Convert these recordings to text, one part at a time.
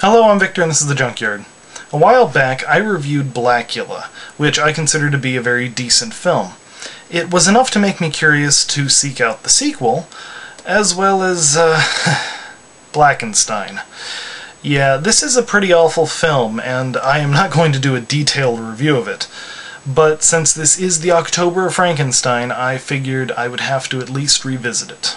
Hello, I'm Victor and this is The Junkyard. A while back, I reviewed Blacula, which I consider to be a very decent film. It was enough to make me curious to seek out the sequel, as well as, Blackenstein. Yeah, this is a pretty awful film, and I am not going to do a detailed review of it. But since this is the October of Frankenstein, I figured I would have to at least revisit it.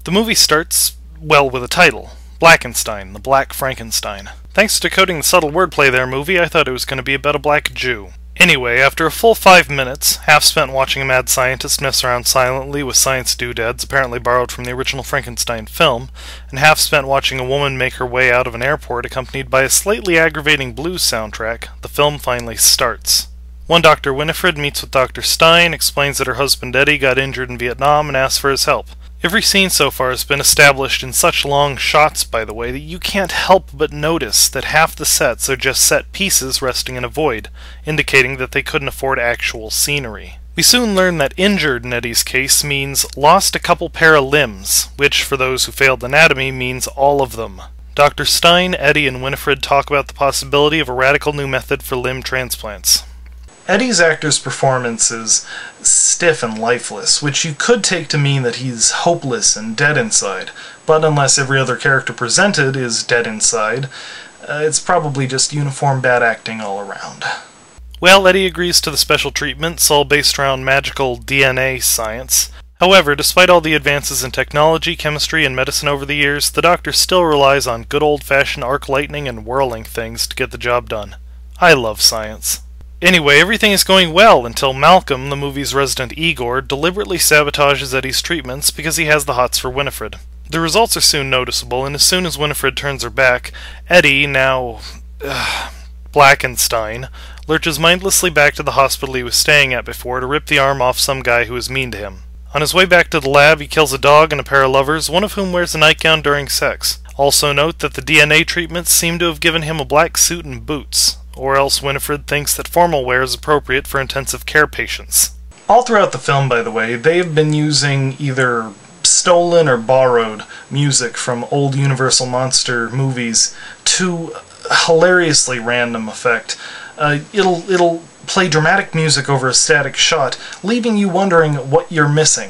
The movie starts, well, with a title. Blackenstein, the Black Frankenstein. Thanks to decoding the subtle wordplay there, movie, I thought it was going to be about a black Jew. Anyway, after a full 5 minutes, half spent watching a mad scientist mess around silently with science doodads apparently borrowed from the original Frankenstein film, and half spent watching a woman make her way out of an airport accompanied by a slightly aggravating blues soundtrack, the film finally starts. One Dr. Winifred meets with Dr. Stein, explains that her husband Eddie got injured in Vietnam, and asks for his help. Every scene so far has been established in such long shots, by the way, that you can't help but notice that half the sets are just set pieces resting in a void, indicating that they couldn't afford actual scenery. We soon learn that injured in Eddie's case means lost a couple pair of limbs, which for those who failed anatomy means all of them. Dr. Stein, Eddie, and Winifred talk about the possibility of a radical new method for limb transplants. Eddie's actor's performance is stiff and lifeless, which you could take to mean that he's hopeless and dead inside, but unless every other character presented is dead inside, it's probably just uniform bad acting all around. Well, Eddie agrees to the special treatments, all based around magical DNA science. However, despite all the advances in technology, chemistry, and medicine over the years, the doctor still relies on good old-fashioned arc lightning and whirling things to get the job done. I love science. Anyway, everything is going well until Malcolm, the movie's resident Igor, deliberately sabotages Eddie's treatments because he has the hots for Winifred. The results are soon noticeable, and as soon as Winifred turns her back, Eddie, now Blackenstein, lurches mindlessly back to the hospital he was staying at before to rip the arm off some guy who was mean to him. On his way back to the lab, he kills a dog and a pair of lovers, one of whom wears a nightgown during sex. Also note that the DNA treatments seem to have given him a black suit and boots. Or else Winifred thinks that formal wear is appropriate for intensive care patients. All throughout the film, by the way, they have been using either stolen or borrowed music from old Universal Monster movies to hilariously random effect. It'll play dramatic music over a static shot, leaving you wondering what you're missing.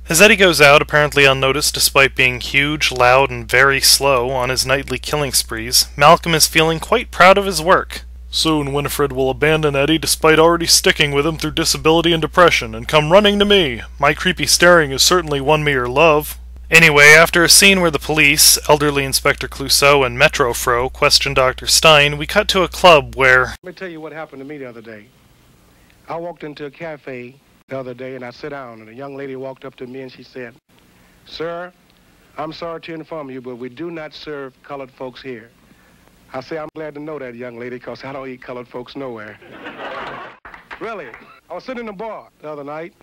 As Eddie goes out, apparently unnoticed despite being huge, loud, and very slow on his nightly killing sprees, Malcolm is feeling quite proud of his work. Soon Winifred will abandon Eddie despite already sticking with him through disability and depression, and come running to me. My creepy staring has certainly won me her love. Anyway, after a scene where the police, elderly Inspector Clouseau and Metro Fro question Dr. Stein, we cut to a club where... Let me tell you what happened to me the other day. I walked into a cafe the other day and I sat down and a young lady walked up to me and she said, "Sir, I'm sorry to inform you, but we do not serve colored folks here." I say, "I'm glad to know that, young lady, because I don't eat colored folks nowhere." Really, I was sitting in a bar the other night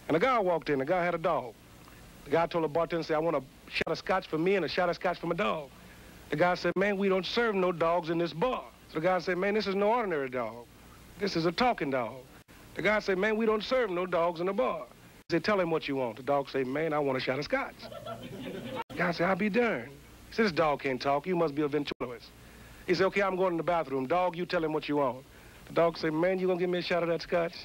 and a guy walked in. The guy had a dog. The guy told the bartender, "Say, I want a shot of scotch for me and a shot of scotch for my dog." The guy said, "Man, we don't serve no dogs in this bar." So the guy said, "Man, this is no ordinary dog. This is a talking dog." The guy said, "Man, we don't serve no dogs in the bar." He said, "Tell him what you want." The dog said, "Man, I want a shot of scotch." The guy said, "I'll be darned." He said, "This dog can't talk. You must be a ventriloquist." He said, "Okay, I'm going in the bathroom. Dog, you tell him what you want." The dog said, "Man, you gonna give me a shot of that scotch?"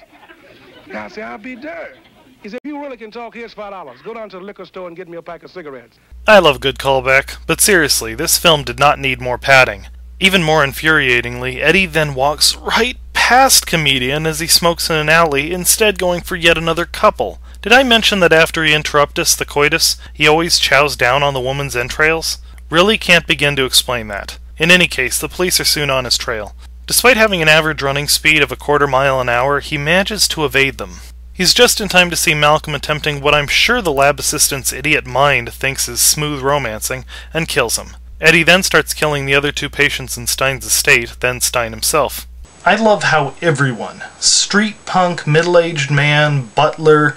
The guy said, "I'll be darned." He said, "If you really can talk, here's $5. Go down to the liquor store and get me a pack of cigarettes." I love good callback, but seriously, this film did not need more padding. Even more infuriatingly, Eddie then walks right past comedian as he smokes in an alley, instead going for yet another couple. Did I mention that after he interruptus the coitus, he always chows down on the woman's entrails? Really can't begin to explain that. In any case, the police are soon on his trail. Despite having an average running speed of a quarter mile an hour, he manages to evade them. He's just in time to see Malcolm attempting what I'm sure the lab assistant's idiot mind thinks is smooth romancing, and kills him. Eddie then starts killing the other two patients in Stein's estate, then Stein himself. I love how everyone, street punk, middle-aged man, butler,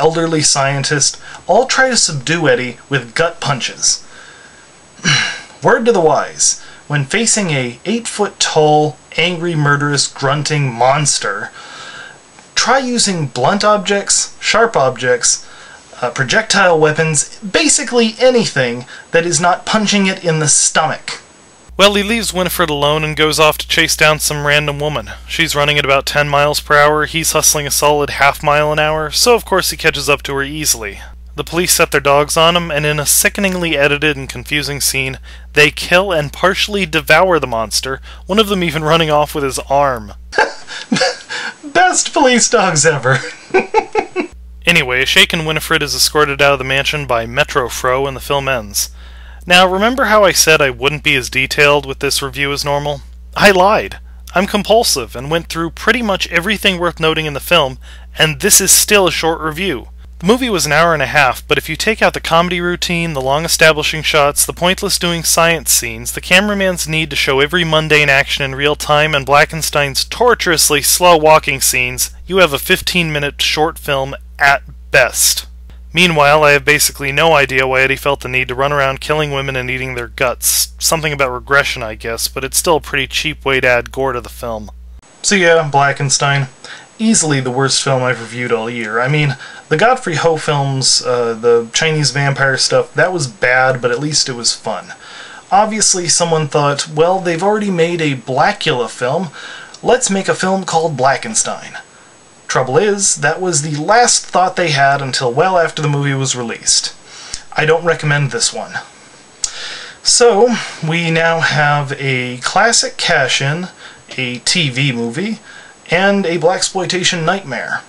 elderly scientist, all try to subdue Eddie with gut punches. Word to the wise, when facing a 8-foot-tall, angry, murderous, grunting monster, try using blunt objects, sharp objects, projectile weapons, basically anything that is not punching it in the stomach. Well, he leaves Winifred alone and goes off to chase down some random woman. She's running at about 10 miles per hour, he's hustling a solid half-mile an hour, so of course he catches up to her easily. The police set their dogs on him, and in a sickeningly edited and confusing scene, they kill and partially devour the monster, one of them even running off with his arm. Best police dogs ever. Anyway, a shaken Winifred is escorted out of the mansion by Metro Fro and the film ends. Now, remember how I said I wouldn't be as detailed with this review as normal? I lied. I'm compulsive and went through pretty much everything worth noting in the film, and this is still a short review. The movie was an hour and a half, but if you take out the comedy routine, the long establishing shots, the pointless doing science scenes, the cameraman's need to show every mundane action in real time, and Blackenstein's torturously slow walking scenes, you have a 15-minute short film at best. Meanwhile, I have basically no idea why Eddie felt the need to run around killing women and eating their guts. Something about regression, I guess, but it's still a pretty cheap way to add gore to the film. So yeah, Blackenstein. Easily the worst film I've reviewed all year. I mean, the Godfrey Ho films, the Chinese vampire stuff, that was bad, but at least it was fun. Obviously, someone thought, well, they've already made a Blacula film, let's make a film called Blackenstein. Trouble is, that was the last thought they had until well after the movie was released. I don't recommend this one. So, we now have a classic cash-in, a TV movie, and a blaxploitation nightmare.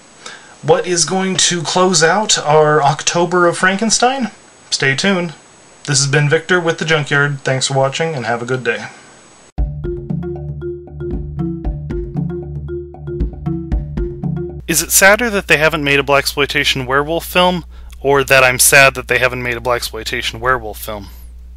What is going to close out our October of Frankenstein? Stay tuned. This has been Victor with The Junkyard. Thanks for watching, and have a good day. Is it sadder that they haven't made a blaxploitation werewolf film, or that I'm sad that they haven't made a blaxploitation werewolf film?